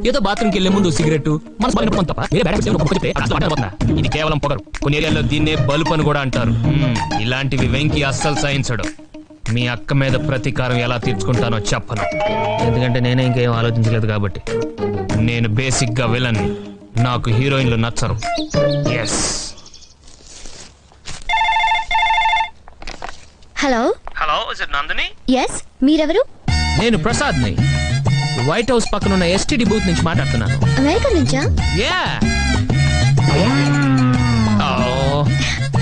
ఏదో బాత్రూమ్కి వెళ్లే ముందు సిగరెట్ తప్ప ఇది కేవలం పొగరు. కొన్ని ఏరియాలో దీన్నే బల్బ్ అని కూడా అంటారు. ఇలాంటివి వెంకి అస్సలు సహించడు. మీ అక్క మీద ప్రతీకారం ఎలా తీర్చుకుంటానో చెప్పను, ఎందుకంటే నేనే ఇంకేం ఆలోచించలేదు కాబట్టి. నేను బేసిక్ గా విలన్, నాకు హీరోయిన్లు నచ్చరు. Yes. Hello hello, is it Nandini? Yes, మీరెవరు? నేను ప్రసాద్ని, వైట్ హౌస్ పక్కన ఉన్న ఎస్టీడీ బూత్ నుంచి మాట్లాడుతున్నాను. అమెరికా నుంచా? యా.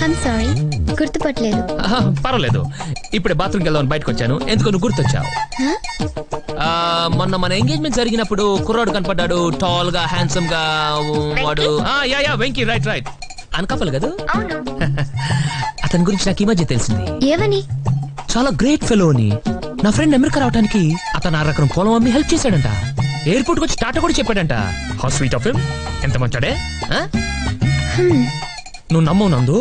ఐమ్ సారీ, గుర్తుపట్టలేదు. పర్వాలేదు, ఇప్పుడే బాత్రూమ్కి వెళ్దామని బయటకు వచ్చాను. ఎందుకు నువ్వు గుర్తొచ్చావు? మొన్న మన ఎంగేజ్మెంట్ జరిగినప్పుడు కుర్రాడు కనపడ్డాడు, టాల్ గా హ్యాండ్సమ్ గా. వాడు yeah yeah Venky, right right. అన్కపల్ కదా? అతని గురించి నాకు ఈ మధ్య తెలిసింది. ఏమని? చాలా గ్రేట్ ఫెలో అని. నా ఫ్రెండ్ అమెరికా రావడానికి అతను 6 ఎకరం పొలం అమ్మి హెల్ప్ చేశాడంట. ఎయిర్పోర్ట్ వచ్చి టాటా కూడా చెప్పాడంట. How sweet of him. ఎంత మంచాడే. నువ్వు నమ్మవు నందు,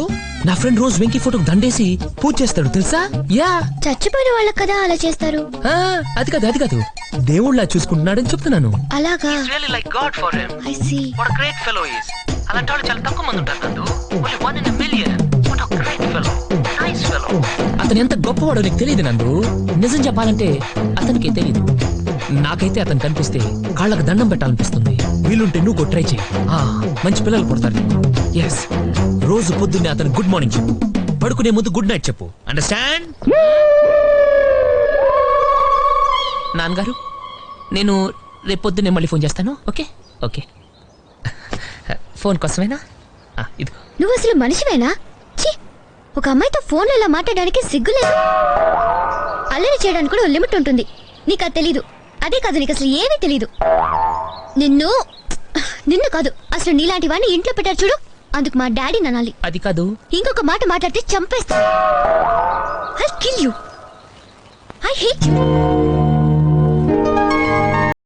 నా ఫ్రెండ్ రోజు వెంకీ ఫోటోకి దండేసి పూజ చేస్తాడు తెలుసా? యా. చచ్చిపోయిన వాళ్ళకి కదా అలా చేస్తారు. అది కాదు అది కాదు, దేవుళ్ళ చూసుకుంటున్నాడని చెప్తున్నాను. అలాగా? I see. అలాంటి వాళ్ళు చాలా తక్కువ మంది ఉంటారు నందు. Only 1 in a million. What a great fellow. Nice fellow. అతను ఎంత గొప్పవాడో నీకు తెలియదు నందు. నిజం చెప్పాలంటే అతనికే తెలియదు. నాకైతే అతను కనిపిస్తే కాళ్ళకు దండం పెట్టాలనిపిస్తుంది. వీలుంటే నువ్వు ట్రై చేయి. మంచి పిల్లలు పుడతారు. ఎస్, రోజు పొద్దున్నే అతను గుడ్ మార్నింగ్ చెప్పు, పడుకునే ముందు గుడ్ నైట్ చెప్పు. అండర్స్టాండ్? నాన్నగారు, నేను రేపు పొద్దున్నే మళ్ళీ ఫోన్ చేస్తాను. Okay okay. ఫోన్ కోసమేనా? ఇది నువ్వు అసలు మనిషివేనా? ఒక అమ్మాయితో ఫోన్లో ఇలా మాట్లాడడానికి సిగ్గులేదు. అల్లరి చేయడానికి కూడా లిమిట్ ఉంటుంది. నీకు అది తెలీదు. అదే కాదు, నీకు అసలు ఏమీ తెలీదు. నిన్ను కాదు, అసలు నీలాంటి వాడిని ఇంట్లో పెట్టారు చూడు, అందుకు మా డాడీ ననాలి. అది కాదు, ఇంకొక మాట మాట్లాడితే చంపేస్తా. I'll kill you. I hate you.